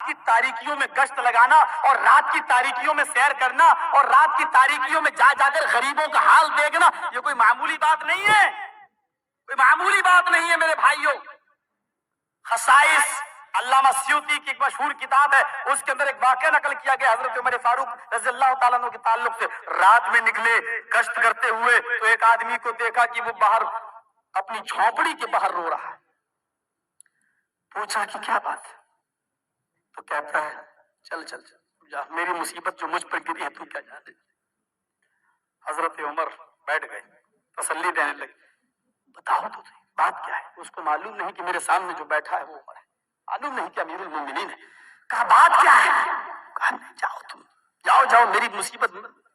کی تاریکیوں میں گشت لگانا اور رات کی تاریکیوں میں سیر کرنا اور رات کی تاریکیوں میں جا جا کر غریبوں کا حال دیکھنا، یہ کوئی معمولی بات نہیں ہے، کوئی معمولی بات نہیں ہے میرے بھائیوں۔ خصائص، علامہ سیوطی کی ایک مشہور کتاب ہے، اس کے اندر ایک واقعہ نقل کیا گیا حضرت عمر فاروق رضی اللہ تعالیٰ عنہ کے تعلق سے۔ رات میں نکلے گشت کرتے ہوئے تو ایک آدمی کو دیکھا کہ وہ باہر اپنی جھونپڑی کے باہر رو رہا ہے۔ پوچھا کہ کیا بات ہے؟ تو کہتا ہے چل چل چل جا، میری مصیبت جو مجھ پر گری ہے تو کیا جانے۔ حضرت عمر بیٹھ گئے، تسلی دینے لگے، بتاؤ تو صحیح بات کیا ہے؟ اس کو معلوم نہیں کہ میرے سامنے جو بیٹھا ہے وہ عمر ہے، معلوم نہیں کہ امیر المومنین ہے۔ کہا بات کیا ہے؟ کہا نہیں، جاؤ تم، جاؤ جاؤ، میری مصیبت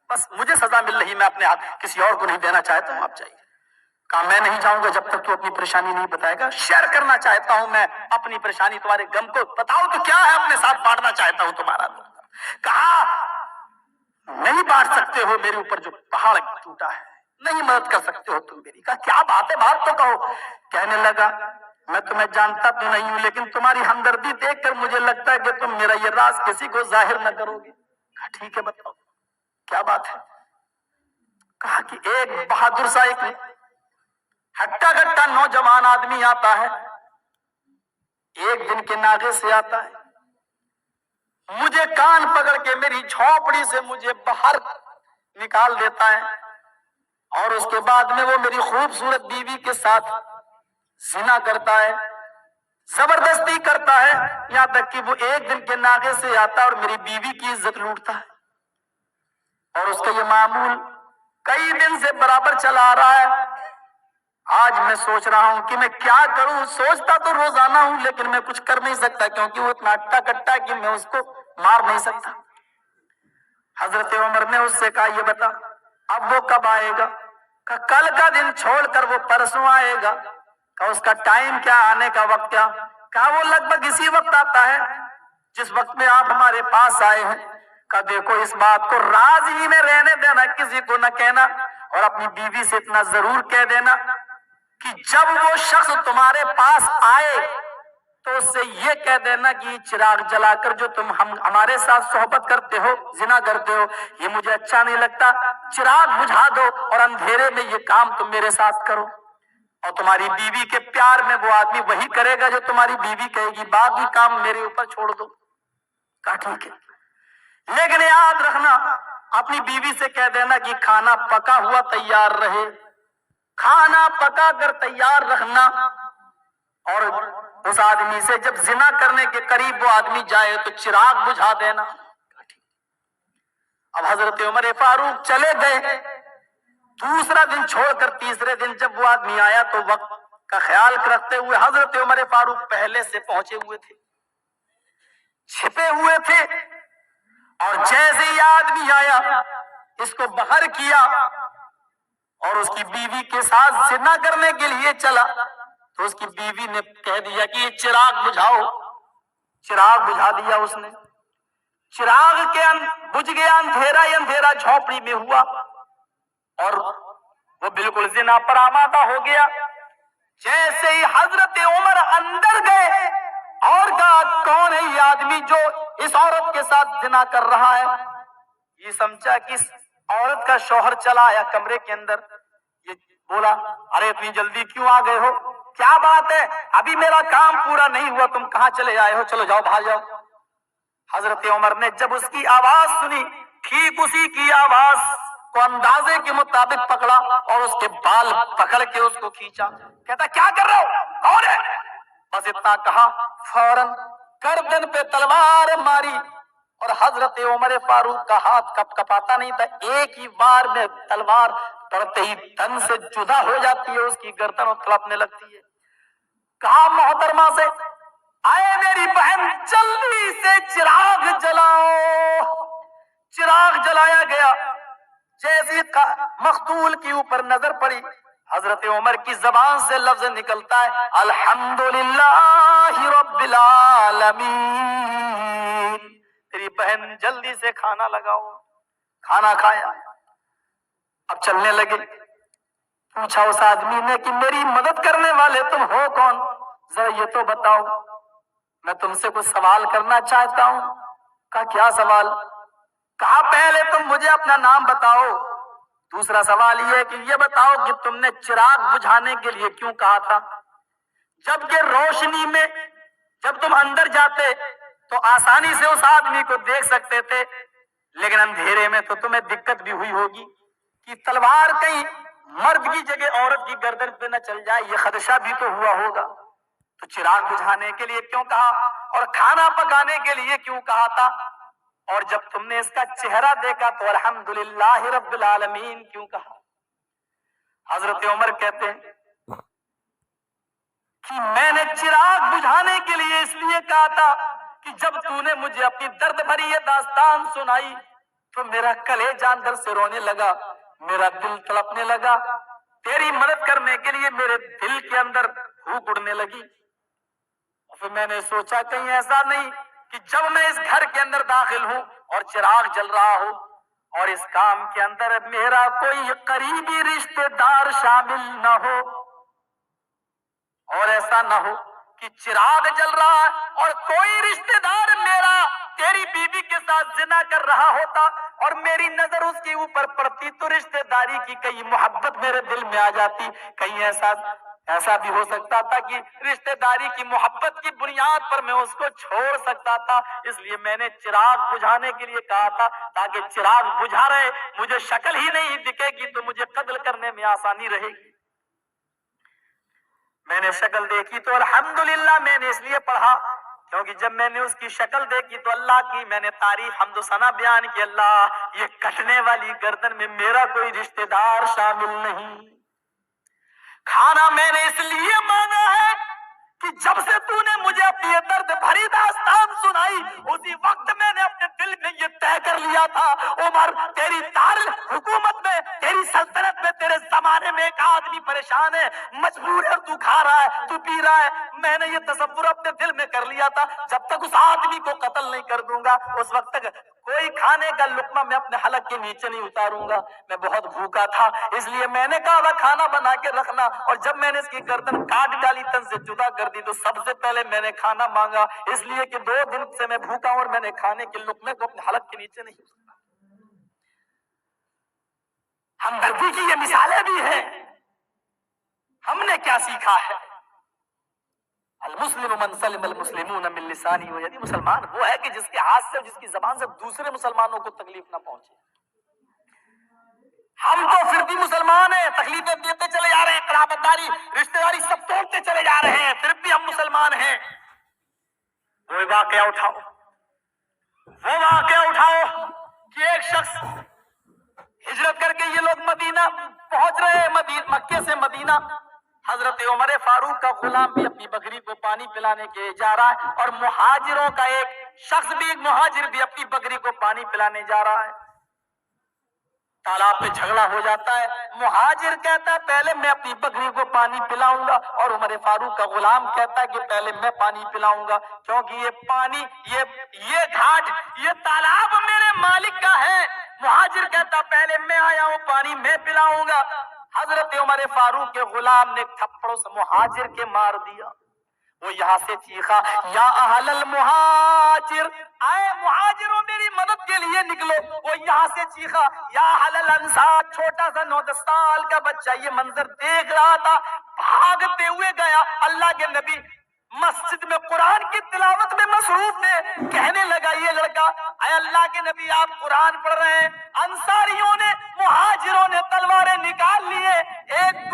بس مجھے سزا مل رہی، میں اپنے ہاتھ کسی اور کو نہیں دینا چاہتا ہوں، آپ جائیے۔ کہا میں نہیں جاؤں گا جب تک تو اپنی پریشانی نہیں بتائے گا، شیئر کرنا چاہتا ہوں میں اپنی پریشانی تمہارے غم کو، بتاؤ تو کیا ہے، اپنے ساتھ بانٹنا چاہتا ہوں تمہارا دکھ۔ کہا نہیں بانٹ سکتے ہو میرے اوپر جو پہاڑ ٹوٹا ہے، نہیں مدد کر سکتے ہو تم میری۔ کہا کیا بات ہے، بات تو کہو۔ کہنے لگا میں تمہیں جانتا تو نہیں ہوں، لیکن تمہاری ہمدردی دیکھ کر مجھے لگتا ہے کہ تم میرا یہ راز کسی کو ظاہر نہ کرو گے۔ کہا ٹھیک ہے بتاؤ کیا بات ہے۔ کہا کہ ایک بہادر سا ایک ہٹا گٹا نوجوان آدمی آتا ہے، ایک دن کے ناغے سے آتا ہے، مجھے کان پکڑ کے میری جھونپڑی سے مجھے باہر نکال دیتا ہے، اور اس کے بعد میں وہ میری خوبصورت بیوی کے ساتھ زنا کرتا ہے، زبردستی کرتا ہے، یہاں تک کہ وہ ایک دن کے ناغے سے آتا ہے اور میری بیوی کی عزت لوٹتا ہے، اور اس کا یہ معمول کئی دن سے برابر چلا آ رہا ہے۔ آج میں سوچ رہا ہوں کہ میں کیا کروں، سوچتا تو روزانہ ہوں لیکن میں کچھ کر نہیں سکتا کیونکہ وہ اتنا اٹا کٹا ہے کہ میں اس کو مار نہیں سکتا۔ حضرت عمر نے اس سے کہا یہ بتا اب وہ کب آئے گا؟ کہا کل کا دن چھوڑ کر وہ پرسوں آئے گا۔ کہا اس کا ٹائم کیا، آنے کا وقت کیا؟ کہا وہ لگ بھگ اسی وقت آتا ہے جس وقت میں آپ ہمارے پاس آئے ہیں۔ کہا دیکھو اس بات کو راز ہی میں رہنے دینا، کسی کو نہ کہنا، اور اپنی بیوی سے اتنا ضرور کہہ دینا کہ جب وہ شخص تمہارے پاس آئے تو اس سے یہ کہہ دینا کہ یہ چراغ جلا کر جو تم ہمارے ساتھ صحبت کرتے ہو، زنا کرتے ہو، یہ مجھے اچھا نہیں لگتا، چراغ بجھا دو اور اندھیرے میں یہ کام تم میرے ساتھ کرو، اور تمہاری بیوی کے پیار میں وہ آدمی وہی کرے گا جو تمہاری بیوی کہے گی، باقی کام میرے اوپر چھوڑ دو۔ کہا ٹھیک ہے، لیکن یاد رکھنا اپنی بیوی سے کہہ دینا کہ کھانا پکا ہوا تیار رہے، کھانا پکا کر تیار رکھنا، اور اس آدمی سے جب زنا کرنے کے قریب وہ آدمی جائے تو چراغ بجھا دینا۔ اب حضرت عمر فاروق چلے گئے، دوسرا دن چھوڑ کر تیسرے دن جب وہ آدمی آیا تو وقت کا خیال رکھتے ہوئے حضرت عمر فاروق پہلے سے پہنچے ہوئے تھے، چھپے ہوئے تھے، اور جیسے ہی آدمی آیا اس کو باہر کیا اور اس کی بیوی کے ساتھ زنا کرنے کے لیے چلا تو اس کی بیوی نے کہہ دیا کہ یہ چراغ بجھاؤ، چراغ بجھا دیا اس نے، چراغ کے بجھ گیا، اندھیرا ہی اندھیرا جھونپڑی میں ہوا اور وہ بالکل زنا پر آمادہ ہو گیا۔ جیسے ہی حضرت عمر اندر گئے اور کہا کون ہے یہ آدمی جو اس عورت کے ساتھ زنا کر رہا ہے؟ یہ سمجھا کہ اس عورت کا شوہر چلا آیا کمرے کے اندر، یہ بولا ارے اتنی جلدی کیوں آ گئے ہو، کیا بات ہے، ابھی میرا کام پورا نہیں ہوا، تم کہاں چلے آئے ہو، چلو جاؤ باہر جاؤ۔ حضرت عمر نے جب اس کی آواز سنی، ٹھیک اسی کی آواز کو اندازے کے مطابق پکڑا اور اس کے بال پکڑ کے اس کو کھینچا، کہتا کیا کر رہے ہو، کون ہے؟ بس اتنا کہا، فوراً گردن پہ تلوار ماری، اور حضرت عمر فاروق کا ہاتھ کپ کپاتا نہیں تھا، ایک ہی بار میں تلوار پڑتے ہی تن سے جدا ہو جاتی ہے، اس کی گردن اور تڑپنے لگتی ہے۔ کہا محترمہ سے آئے میری بہن جلدی سے چراغ جلاؤ، چراغ جلایا گیا۔ جیسی مقتول کے اوپر نظر پڑی، حضرت عمر کی زبان سے لفظ نکلتا ہے الحمدللہ رب العالمین، تیری بہن جلدی سے کھانا لگاؤ۔ کھانا کھایا، اب چلنے لگے۔ پوچھا اس آدمی نے کہ میری مدد کرنے والے تم ہو کون، ذرا یہ تو بتاؤ۔ میں تم سے کچھ سوال کرنا چاہتا ہوں. کہا کیا سوال؟ کہا پہلے تم مجھے اپنا نام بتاؤ. دوسرا سوال یہ کہ یہ بتاؤ کہ تم نے چراغ بجھانے کے لیے کیوں کہا تھا؟ جبکہ روشنی میں جب تم اندر جاتے تو آسانی سے اس آدمی کو دیکھ سکتے تھے، لیکن اندھیرے میں تو تمہیں دقت بھی ہوئی ہوگی کہ تلوار کہیں مرد کی جگہ عورت کی گردن پہ نہ چل جائے، یہ خدشہ بھی تو ہوا ہوگا. تو چراغ بجھانے کے لیے کیوں کہا اور کھانا پکانے کے لیے کیوں کہا تھا؟ اور جب تم نے اس کا چہرہ دیکھا تو الحمدللہ رب العالمین کیوں کہا؟ حضرت عمر کہتے ہیں کہ میں نے چراغ بجھانے کے لیے اس لیے کہا تھا کہ جب تو نے مجھے اپنی درد بھری یہ داستان سنائی تو میرا کلیجہ اندر سے رونے لگا، میرا دل تڑپنے لگا. تیری مدد کرنے کے لیے میرے دل کے اندر بھوک اڑنے لگی. پھر میں نے سوچا کہیں ایسا نہیں کہ جب میں اس گھر کے اندر داخل ہوں اور چراغ جل رہا ہو اور اس کام کے اندر میرا کوئی قریبی رشتہ دار شامل نہ ہو، اور ایسا نہ ہو کہ چراغ جل رہا ہے اور کوئی رشتہ دار میرا تیری بیوی کے ساتھ زنا کر رہا ہوتا اور میری نظر اس کے اوپر پڑتی تو رشتہ داری کی کئی محبت میرے دل میں آ جاتی. کہیں ایسا بھی ہو سکتا تھا کہ رشتہ داری کی محبت کی بنیاد پر میں اس کو چھوڑ سکتا تھا. اس لیے میں نے چراغ بجھانے کے لیے کہا تھا تاکہ چراغ بجھا رہے مجھے شکل ہی نہیں دکھے گی تو مجھے قتل کرنے میں آسانی رہے گی. میں نے شکل دیکھی تو الحمدللہ میں نے اس لیے پڑھا کیونکہ جب میں نے اس کی شکل دیکھی تو اللہ کی میں نے تعریف حمد و ثنا بیان کی، اللہ یہ کٹنے والی گردن میں میرا کوئی رشتہ دار شامل نہیں. کھانا میں نے اس لیے مانگا ہے کہ جب سے تو نے مجھے اپنی یہ درد بھری داستان سنائی اسی وقت میں نے اپنے دل میں یہ طے کر لیا تھا عمر تیری حکومت میں تیری سلطنت میں تیرے زمانے میں ایک آدمی پریشان ہے، مجبور ہے، تو کھا رہا ہے، تو پی رہا ہے. میں نے یہ تصور اپنے دل میں کر لیا تھا جب تک اس آدمی کو قتل نہیں کر دوں گا اس وقت تک کوئی کھانے کا لقمہ میں اپنے حلق کے نیچے نہیں اتاروں گا. میں بہت بھوکا تھا اس لیے میں نے کہا کھانا بنا کے رکھنا، اور جب میں نے اس کی گردن کاٹ ڈالی تن سے جدا کر دی تو سب سے پہلے میں نے کھانا مانگا اس لیے کہ 2 دن سے میں بھوکا ہوں اور میں نے کھانے کے لقمے کو اپنے حلق کے نیچے نہیں اتارا. ہمدردی کی یہ مثالیں بھی ہیں. ہم نے کیا سیکھا ہے؟ المسلم من سلم المسلمون من لسانه ویده. مسلمان وہ ہے کہ جس کے ہاتھ سے اور جس کی زبان سے دوسرے مسلمانوں کو تکلیف نہ پہنچے. ہم تو پھر بھی مسلمان ہیں، تکلیفیں دیتے چلے جا رہے ہیں، قرابت داری رشتہ داری سب توڑتے چلے جا رہے ہیں، پھر بھی ہم مسلمان ہیں. وہ واقعہ اٹھاؤ کہ ایک شخص ہجرت کر کے یہ لوگ مدینہ پہنچ رہے ہیں، مکے سے مدینہ. حضرت عمر فاروق کا غلام بھی اپنی بکری کو پانی پلانے کے جا رہا ہے اور مہاجروں کا ایک شخص بھی، ایک مہاجر بھی اپنی بکری کو پانی پلانے جا رہا ہے. تالاب پہ جھگڑا ہو جاتا ہے. مہاجر کہتا ہے پہلے میں اپنی بکری کو پانی پلاؤں گا، اور عمر فاروق کا غلام کہتا ہے کہ پہلے میں پانی پلاؤں گا کیونکہ یہ پانی یہ گھاٹ یہ تالاب میرے مالک کا ہے. مہاجر کہتا پہلے میں آیا ہوں پانی میں پلاؤں گا. حضرت عمر فاروق کے غلام نے تھپڑوں سے مہاجر کے مار دیا. وہ یہاں سے چیخا یا اہل المہاجر، آئے مہاجروں میری مدد کے لیے نکلو. وہ یہاں سے چیخا یا اہل الانصار. چھوٹا سا 9-10 سال کا بچہ یہ منظر دیکھ رہا تھا، بھاگتے ہوئے گیا. اللہ کے نبی مسجد میں قرآن کی تلاوت میں مصروف تھے. کہنے لگا یہ لڑکا اے اللہ کے نبی آپ قرآن پڑھ رہے ہیں. انصاریوں نے مہاجروں نے تلواریں نکال لیے، ایک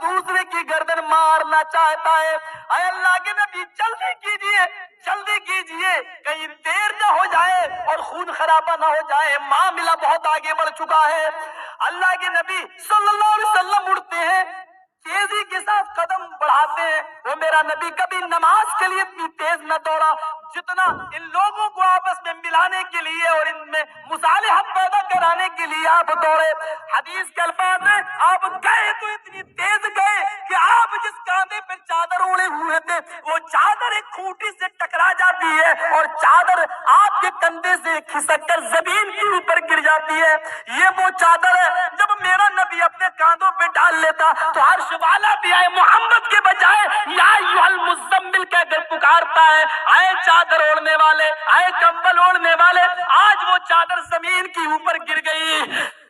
دوسرے کی گردن مارنا چاہتا ہے. اے اللہ کے نبی جلدی کیجئے کہیں دیر نہ ہو جائے اور خون خرابہ نہ ہو جائے، معاملہ بہت آگے بڑھ چکا ہے. اللہ کے نبی صلی اللہ علیہ وسلم اٹھتے ہیں، تیزی کے ساتھ قدم بڑھاتے ہیں. وہ میرا نبی کبھی نماز کے لیے اتنی تیز نہ دوڑا جتنا ان لوگوں کو آپس میں ملانے کے لیے اور ان میں مصالحت پیدا کرانے کے لیے آپ دوڑے. حدیث کے الفاظ ہیں آپ گئے تو اتنی تیز گئے کہ آپ جس کاندھے پہ چادر اوڑے ہوئے تھے وہ چادر ایک کھوٹی سے ٹکرا جاتی ہے اور چادر آپ کے کندھے سے کھسک کر زمین کے اوپر گر جاتی ہے. یہ وہ چادر ہے جب میرا نبی اپنے کاندھوں پہ ڈال لیتا تو عرش والا بھی آئے محمد کے بجائے یا ایھا المزمل کہہ کر پکارتا ہے, آئے چادر اوڑھنے والے, آئے کمبل اوڑھنے والے. آج وہ چادر زمین کے اوپر گر گئی.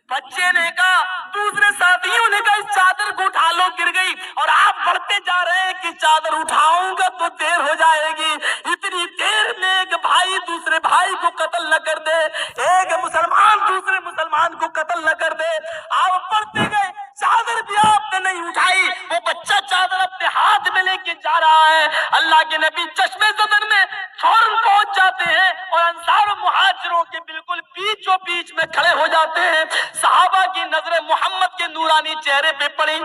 بچے نے کہا, دوسرے ساتھیوں نے کہا اس چادر کو اٹھا لو, گر گئی. اور آپ بڑھتے جا رہے ہیں کہ چادر اٹھاؤں گا تو دیر ہو جائے گی. اتنی دیر میں ایک بھائی دوسرے بھائی کو قتل نہ کر دے, ایک مسلمان دوسرے مسلمان کو قتل نہ کر دے. آپ بڑھتے گئے, چادر بھی آپ نے نہیں اٹھائی. وہ بچہ چادر اپنے ہاتھ میں لے کے جا رہا ہے. اللہ کے نبی چشمے زدن میں فوراً پہنچ جاتے ہیں اور انصار و مہاجروں کے بالکل بیچوں بیچ میں کھڑے ہو جاتے ہیں. صحابہ کی نظریں محمد کے نورانی چہرے پہ پڑی.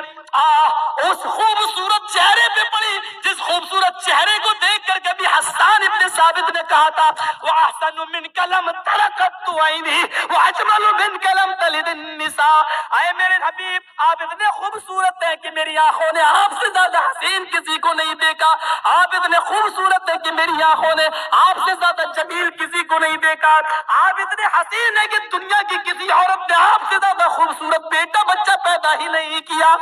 اس خوبصورت چہرے پہ پڑی جس خوبصورت چہرے کو دیکھ کر کبھی حسان ابن ثابت نے کہا تھا وَأَحْسَنُ مِنْكَ لَمْ تَلَقَتُ عَيْنِي وَأَجْمَلُ مِنْكَ لَمْ تَلِدِ النِّسَاء. اے میرے حبیب, آپ اتنے خوبصورت ہیں کہ میری آنکھوں نے آپ سے زیادہ حسین کسی کو نہیں دیکھا. آپ اتنے خوبصورت ہیں کہ میری آنکھوں نے آپ سے زیادہ جمیل کسی کو نہیں دیکھا. آپ اتنے حسین ہیں کہ دنیا کی کسی عورت نے آپ سے زیادہ خوبصورت بیٹا بچہ پیدا ہی نہیں کیا.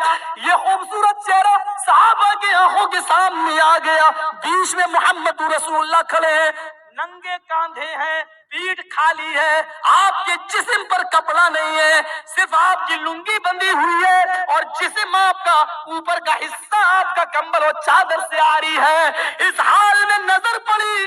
یہ خوبصورت چہرہ صحابہ کی آنکھوں کے سامنے آ گیا. بیچ میں محمد رسول اللہ کھڑے ہیں, ننگے کاندھے ہیں, پیٹھ خالی ہے, آپ کے جسم پر کپڑا نہیں ہے, صرف آپ کی لنگی بندھی ہوئی ہے اور جسم آپ کا اوپر کا حصہ آپ کا کمبل اور چادر سے آ رہی ہے. اس حال میں نظر پڑی,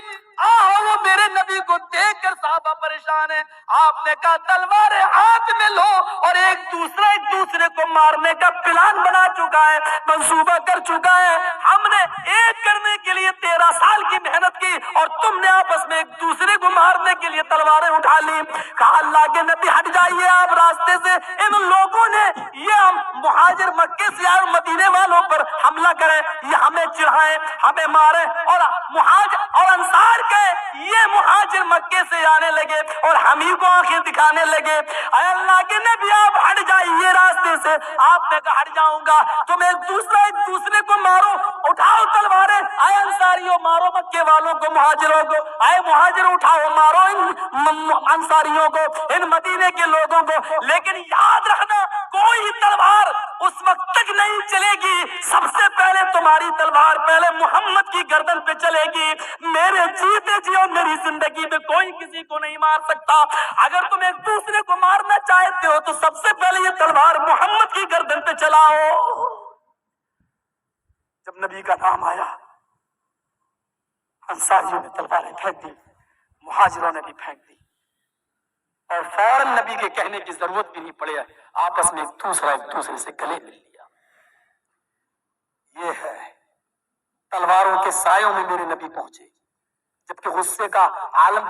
وہ میرے نبی کو دیکھ کر صحابہ پریشان ہیں. آپ نے کہا تلواریں ہاتھ میں لو, اور ایک دوسرے کو مارنے کا پلان بنا چکا ہے, منصوبہ کر چکا ہے. ہم نے ایک کرنے کے لیے 13 سال کی محنت کی اور تم نے آپس میں ایک دوسرے کو مارنے کے لیے تلواریں اٹھا لی. کہا اللہ کے نبی ہٹ جائیے آپ راستے سے, ان لوگوں نے یہ مہاجر مکے سے آئے مدینے والوں پر حملہ کرے, یہ ہمیں چڑھائیں, ہمیں مارے. اور مہاجر اور انصار کے یہ مہاجر مکے سے آنے لگے اور ہم ہی کو آنکھیں دکھانے لگے. اے اللہ کے نبی آپ ہٹ جائیے راستے سے. آپ نے کہا ہٹ جاؤں گا, تم ایک دوسرے کو مارو, اٹھاؤ تلواریں. اے انصاریوں مارو مکے والوں کو, مہاجروں کو. اے مہاجر اٹھاؤ مارو ان انصاریوں کو, ان مدینے کے لوگوں کو. لیکن یاد رکھنا کوئی تلوار اس وقت تک نہیں چلے گی, سب سے پہلے تمہاری تلوار پہلے محمد کی گردن پہ چلے گی. میرے جیتے جی اور میری زندگی میں کوئی کسی کو نہیں مار سکتا. اگر تم ایک دوسرے کو مارنا چاہتے ہو تو سب سے پہلے یہ تلوار محمد کی گردن پہ چلاؤ. جب نبی کا نام آیا, انصاریوں نے تلواریں پھینک دی, مہاجروں نے بھی پھینک دی, اور فوراً نبی کے کہنے کی ضرورت بھی نہیں پڑی, آپس میں ایک دوسرے سے گلے مل لیا. یہ ہے تلواروں کے سایوں میں میرے نبی پہنچے, جبکہ غصے کا عالم